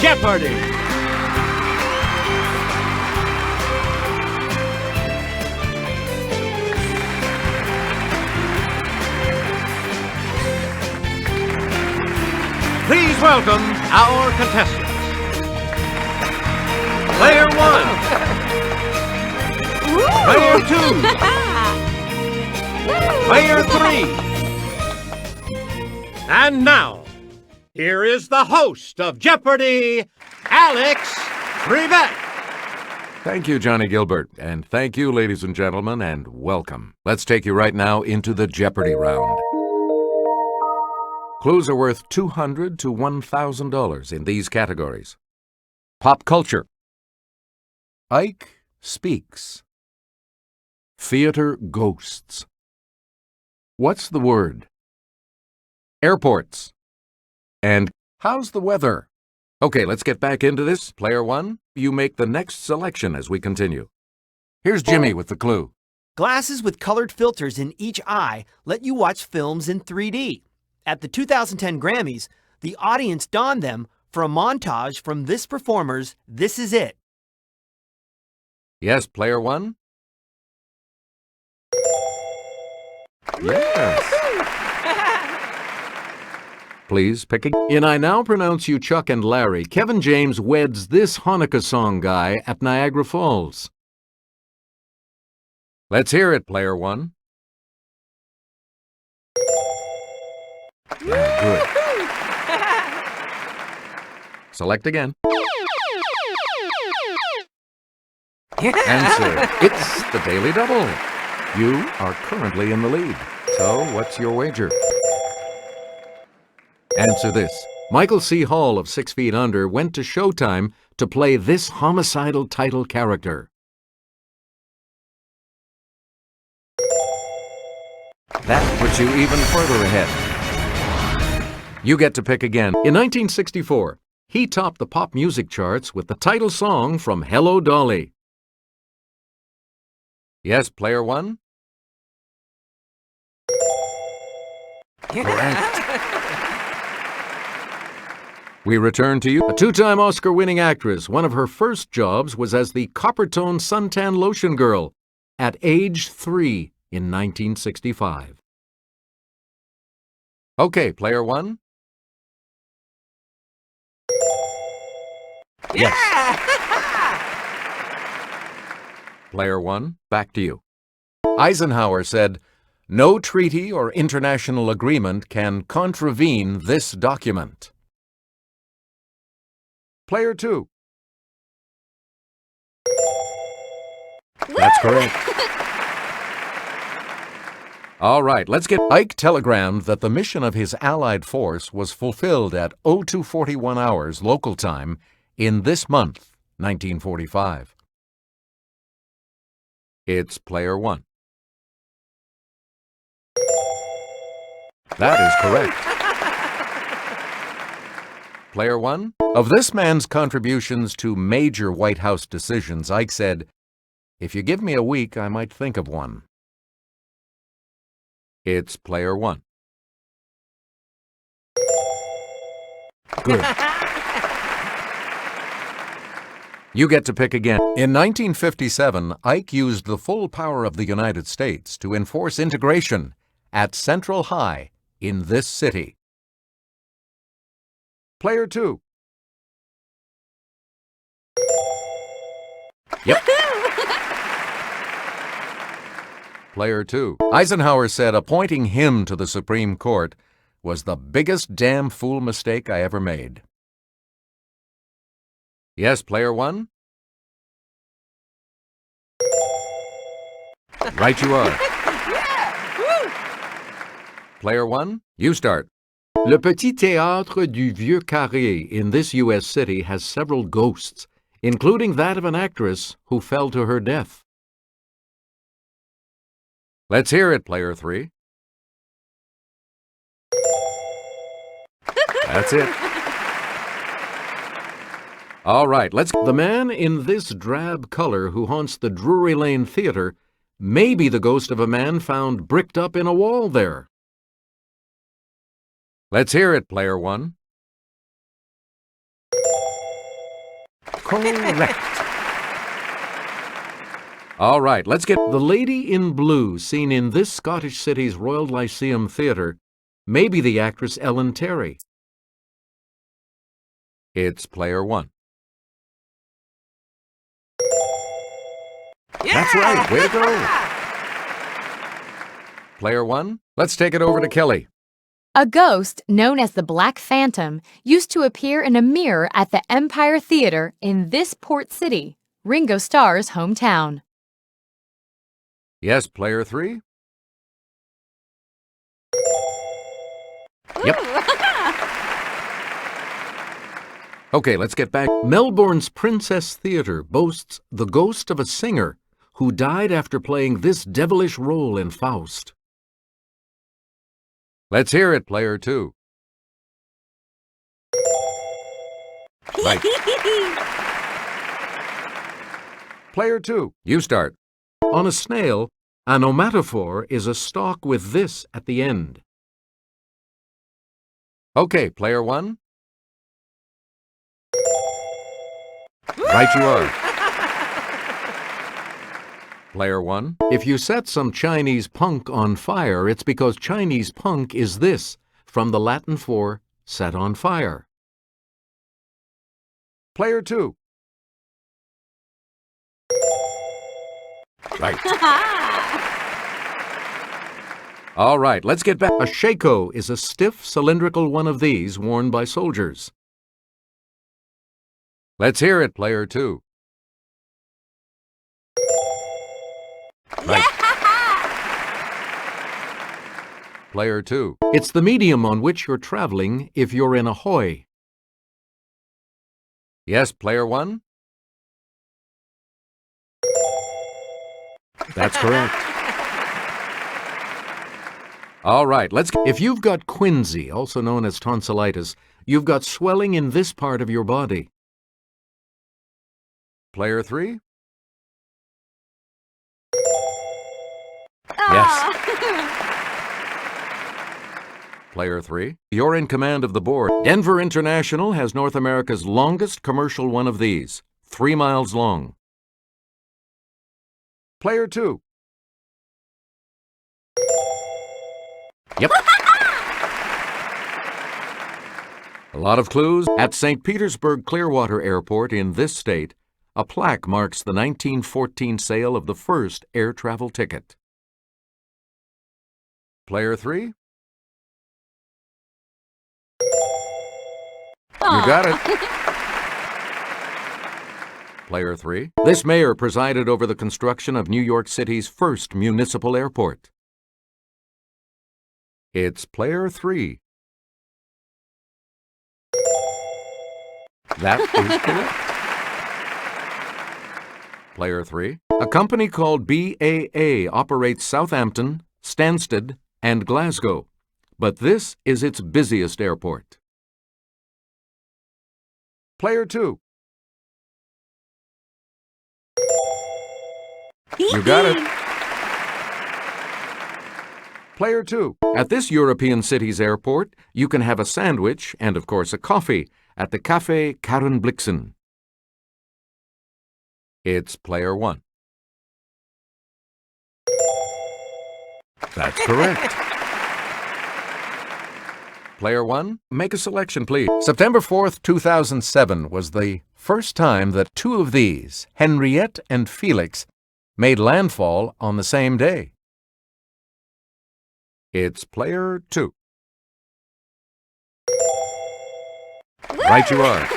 Jeopardy! Please welcome our contestants. Player 1. Player 2. Player 3. And now, here is the host of Jeopardy, Alex Brevet. Thank you, Johnny Gilbert, and thank you, ladies and gentlemen, and welcome. Let's take you right now into the Jeopardy round. Clues are worth $200 to $1,000 in these categories. Pop culture. Ike speaks. Theater ghosts. What's the word? Airports. And how's the weather? Okay, let's get back into this. Player 1, you make the next selection as we continue. Here's Jimmy with the clue. Glasses with colored filters in each eye let you watch films in 3D. At the 2010 Grammys, the audience donned them for a montage from this performer's This Is It. Yes, Player 1? Yes. Please pick a... In I Now Pronounce You Chuck and Larry, Kevin James weds this Hanukkah song guy at Niagara Falls. Let's hear it, Player 1. Yeah, good. Select again. Answer. It's the Daily Double. You are currently in the lead. So, what's your wager? Answer this. Michael C. Hall of 6 Feet Under went to Showtime to play this homicidal title character. That puts you even further ahead. You get to pick again. In 1964, he topped the pop music charts with the title song from Hello, Dolly. Yes, Player 1? Correct. We return to you. A 2-time Oscar-winning actress, one of her first jobs was as the Coppertone suntan lotion girl at age 3 in 1965. Okay, Player 1? Yes. Player 1, back to you. Eisenhower said, "No treaty or international agreement can contravene this document." Player 2. That's correct. All right, let's get... Ike telegrammed that the mission of his Allied force was fulfilled at 0241 hours local time in this month, 1945. It's Player 1. That is correct. Player 1, of this man's contributions to major White House decisions, Ike said, "If you give me a week, I might think of one." It's Player 1. Good. You get to pick again. In 1957, Ike used the full power of the United States to enforce integration at Central High in this city. Player 2. Yep. Player 2. Eisenhower said appointing him to the Supreme Court was the biggest damn fool mistake I ever made. Yes, Player 1? Right you are. Player 1, you start. Le Petit Théâtre du Vieux Carré in this U.S. city has several ghosts, including that of an actress who fell to her death. Let's hear it, Player 3. That's it. All right, let's... The man in this drab color who haunts the Drury Lane Theatre may be the ghost of a man found bricked up in a wall there. Let's hear it, Player 1. Correct. All right, let's get the lady in blue seen in this Scottish city's Royal Lyceum Theatre. Maybe the actress Ellen Terry. It's player one. That's right, way to go. Player one, let's take it over to Kelly. A ghost, known as the Black Phantom, used to appear in a mirror at the Empire Theater in this port city, Ringo Starr's hometown. Yes, player three. Yep. Okay, let's get back. Melbourne's Princess Theatre boasts the ghost of a singer who died after playing this devilish role in Faust. Let's hear it, player two. Right. Player two, you start. On a snail, an onomatophore is a stalk with this at the end. Okay, player one. Right you are. Player one, if you set some Chinese punk on fire, it's because Chinese punk is this, from the Latin for set on fire. Player two. Right. All right, let's get back. A shako is a stiff, cylindrical one of these worn by soldiers. Let's hear it, player two. Right. Player two. It's the medium on which you're traveling if you're in a hoy. Yes, player one. That's correct. All right, if you've got quinsy, also known as tonsillitis, you've got swelling in this part of your body. Player three. Yes. Player three. You're in command of the board. Denver International has North America's longest commercial one of these, 3 miles long. Player two. Yep. A lot of clues. At St. Petersburg Clearwater Airport in this state, a plaque marks the 1914 sale of the first air travel ticket. Player three. You got it. Player three. This mayor presided over the construction of New York City's first municipal airport. It's player three. That is correct. Player three. A company called BAA operates Southampton, Stansted, and Glasgow, but this is its busiest airport. Player two. You got it. Player two. At this European city's airport, you can have a sandwich and, of course, a coffee at the Café Karenblixen. It's player one. That's correct. Player one, make a selection, please. September 4th, 2007 was the first time that two of these, Henriette and Felix, made landfall on the same day. It's player two. Right you are.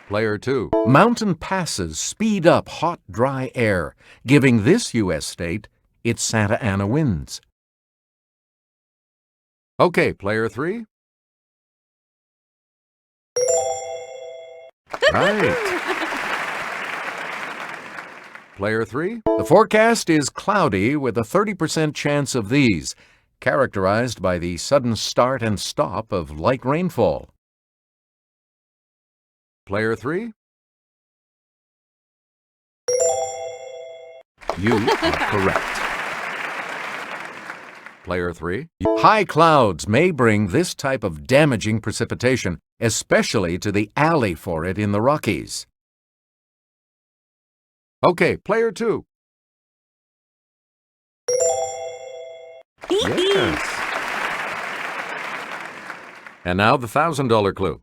Player two. Mountain passes speed up hot, dry air, giving this U.S. state its Santa Ana winds. Okay, player three. Right. Player three. The forecast is cloudy with a 30% chance of these, characterized by the sudden start and stop of light rainfall. Player three. You are correct. Player 3. High clouds may bring this type of damaging precipitation, especially to the alley for it in the Rockies. Okay, Player 2. Yes. And now the $1,000 clue.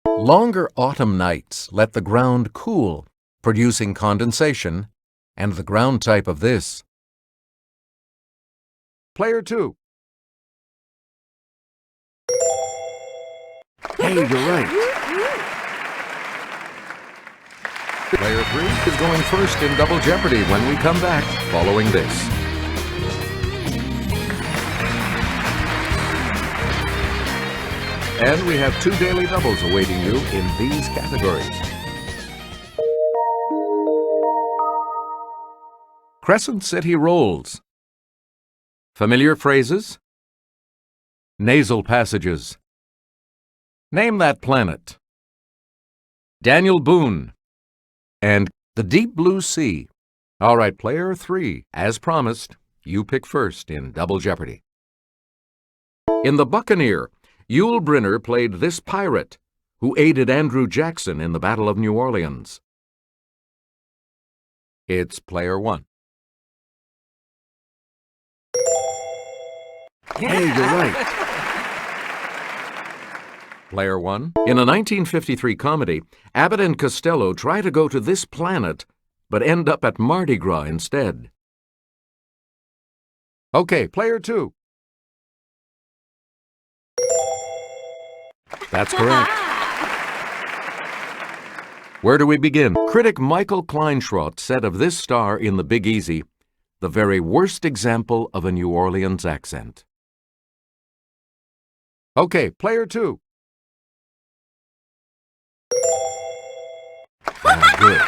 Longer autumn nights let the ground cool, producing condensation, and the ground type of this. Player 2. Hey, you're right. Player 3 is going first in Double Jeopardy when we come back following this. And we have 2 daily doubles awaiting you in these categories. Crescent City rolls. Familiar phrases. Nasal passages. Name that planet. Daniel Boone. And the Deep Blue Sea. All right, Player 3, as promised, you pick first in Double Jeopardy. In The Buccaneer, Yul Brynner played this pirate who aided Andrew Jackson in the Battle of New Orleans. It's Player 1. Hey, you're right. Player 1. In a 1953 comedy, Abbott and Costello try to go to this planet, but end up at Mardi Gras instead. Okay, Player 2. That's correct. Where do we begin? Critic Michael Kleinschrott said of this star in The Big Easy, the very worst example of a New Orleans accent. Okay, Player 2. Good.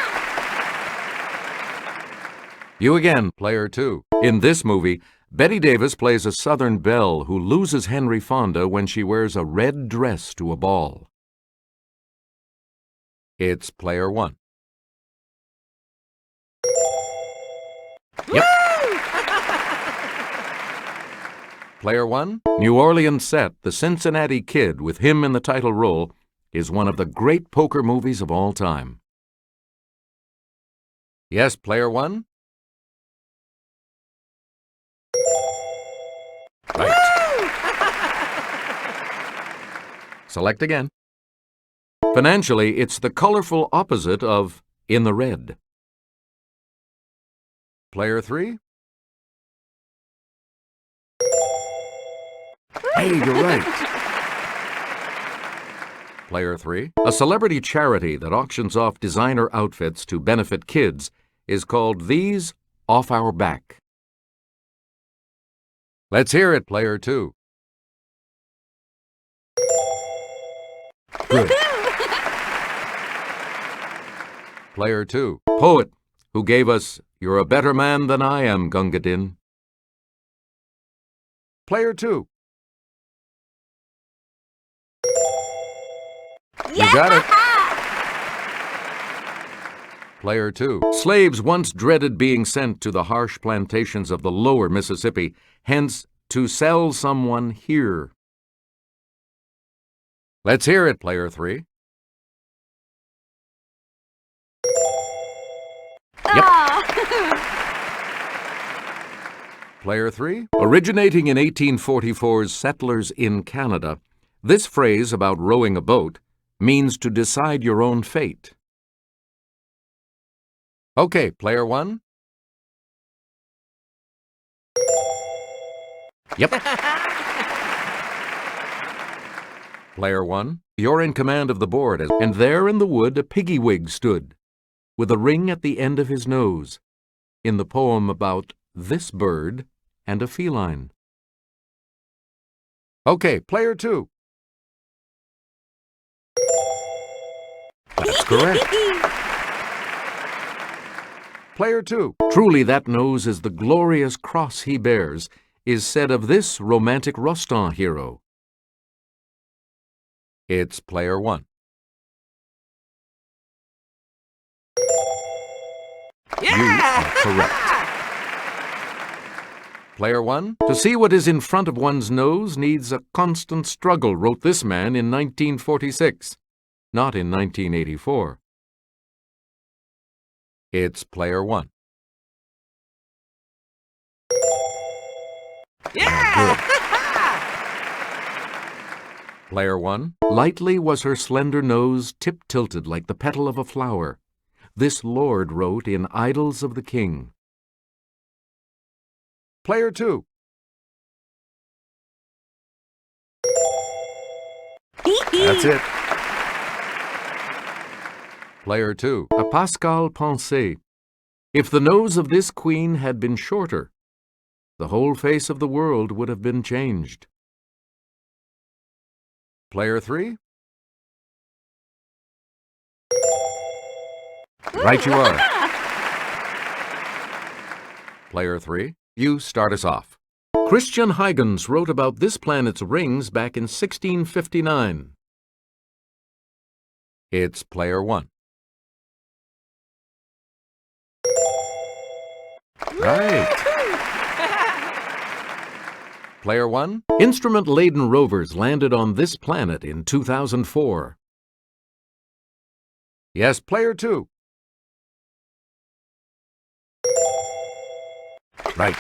You again, Player 2. In this movie, Bette Davis plays a Southern belle who loses Henry Fonda when she wears a red dress to a ball. It's Player 1. Yep. Player 1. New Orleans set, The Cincinnati Kid, with him in the title role, is one of the great poker movies of all time. Yes, Player 1? Right. Select again. Financially, it's the colorful opposite of In the Red. Player 3? Hey, you're right. Player 3. A celebrity charity that auctions off designer outfits to benefit kids is called These Off Our Back. Let's hear it, Player 2. Good. Player 2. Poet who gave us You're a Better Man Than I Am, Gunga Din. Player 2. You got it. Player 2. Slaves once dreaded being sent to the harsh plantations of the lower Mississippi, hence, to sell someone here. Let's hear it, Player 3. Yep. Player 3. Originating in 1844's Settlers in Canada, this phrase about rowing a boat means to decide your own fate. Okay, Player 1. Yep. Player 1. You're in command of the board, and there in the wood a piggywig stood, with a ring at the end of his nose, in the poem about this bird and a feline. Okay, Player 2. That's correct. Player 2. Truly that nose is the glorious cross he bears, is said of this romantic Rostand hero. It's Player 1. Yeah! You are correct. Player 1. To see what is in front of one's nose needs a constant struggle, wrote this man in 1946, not in 1984. It's Player 1. Yeah! Player 1. Lightly was her slender nose tip-tilted like the petal of a flower. This lord wrote in Idylls of the King. Player 2. That's it. Player 2. A Pascal pensée. If the nose of this queen had been shorter, the whole face of the world would have been changed. Player 3. Right you are. Player 3. You start us off. Christian Huygens wrote about this planet's rings back in 1659. It's Player 1. Right. Player 1. Instrument-laden rovers landed on this planet in 2004. Yes, Player 2. Right.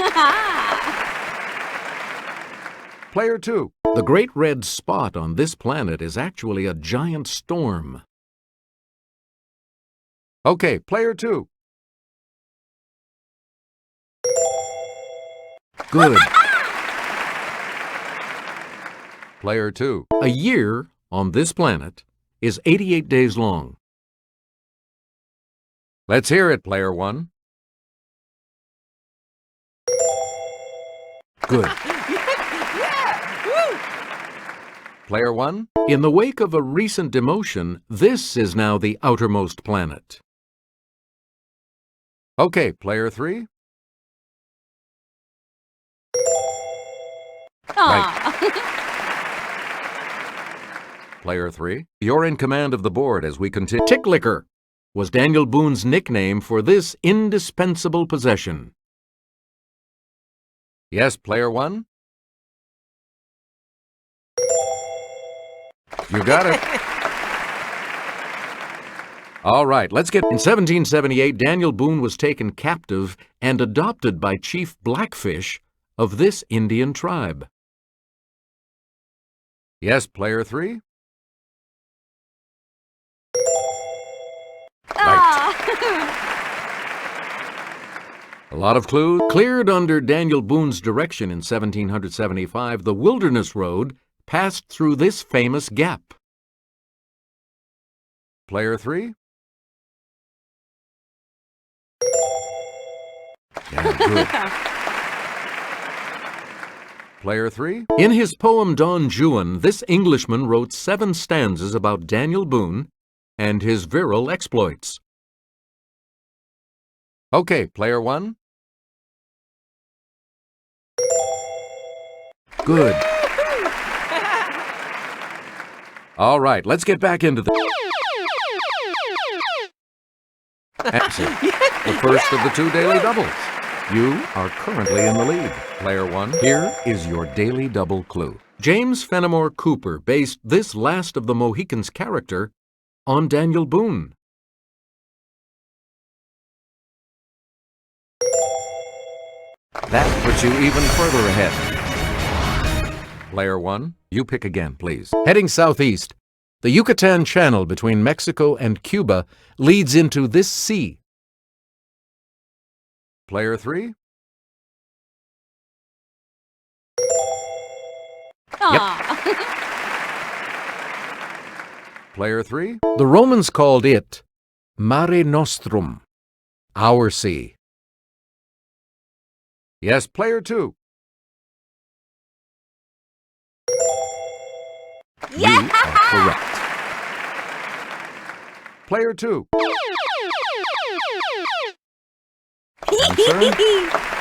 Player 2. The great red spot on this planet is actually a giant storm. Okay, Player 2. Good. Player 2. A year on this planet is 88 days long. Let's hear it, Player 1. Good. Player 1. In the wake of a recent demotion, this is now the outermost planet. Okay, Player 3. Right. Player 3. You're in command of the board as we continue. Ticklicker was Daniel Boone's nickname for this indispensable possession. Yes, Player 1. You got it. All right, let's get... In 1778, Daniel Boone was taken captive and adopted by Chief Blackfish of this Indian tribe. Yes, Player 3. Right. A lot of clues. Cleared under Daniel Boone's direction in 1775, the Wilderness Road passed through this famous gap. Player 3. Yeah, good. Player 3. In his poem Don Juan, this Englishman wrote 7 stanzas about Daniel Boone and his virile exploits. Okay, Player 1. Good. All right, let's get back into the answer. The first of the 2 daily doubles. You are currently in the lead. Player 1, here is your daily double clue. James Fenimore Cooper based this last of the Mohicans' character on Daniel Boone. That puts you even further ahead. Player 1, you pick again, please. Heading southeast, the Yucatan Channel between Mexico and Cuba leads into this sea. Player 3. Yep. Player 3. The Romans called it Mare Nostrum, our sea. Yes, Player 2. You are correct. Player 2. Answer,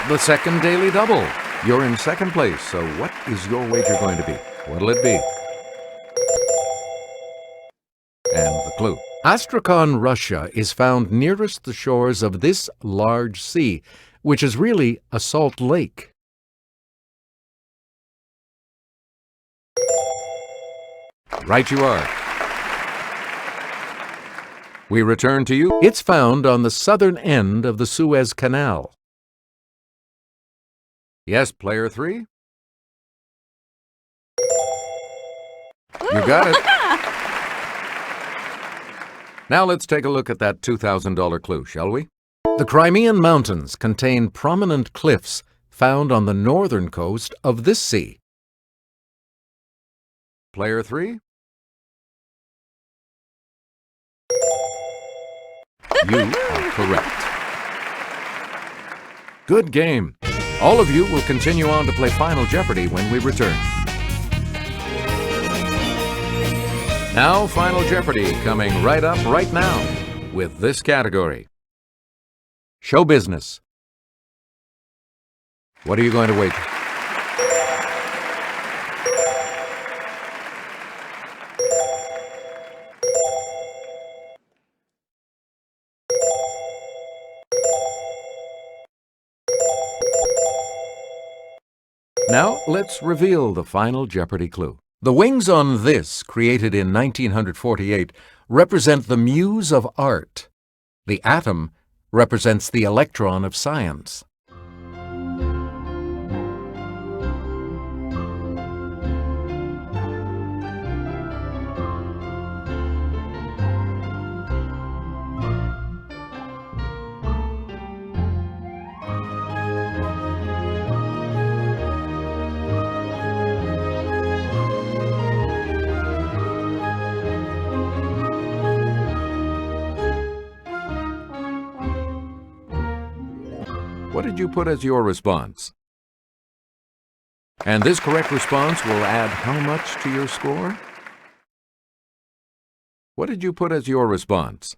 the second daily double. You're in second place, so what is your wager going to be? What'll it be? And the clue. Astrakhan, Russia is found nearest the shores of this large sea, which is really a salt lake. Right you are. We return to you. It's found on the southern end of the Suez Canal. Yes, player 3? You got it. Now let's take a look at that $2,000 clue, shall we? The Crimean Mountains contain prominent cliffs found on the northern coast of this sea. Player 3? You are correct. Good game. All of you will continue on to play Final Jeopardy when we return. Now, Final Jeopardy coming right up right now with this category. Show business. What are you going to wager? Now, let's reveal the Final Jeopardy clue. The wings on this, created in 1948, represent the muse of art. The atom represents the electron of science. What did you put as your response? And this correct response will add how much to your score? What did you put as your response?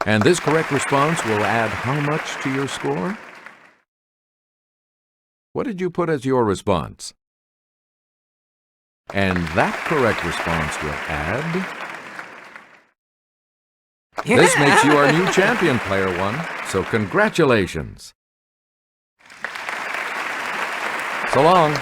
And this correct response will add how much to your score? What did you put as your response? And that correct response will add... This makes you our new champion, Player 1, so congratulations. So long.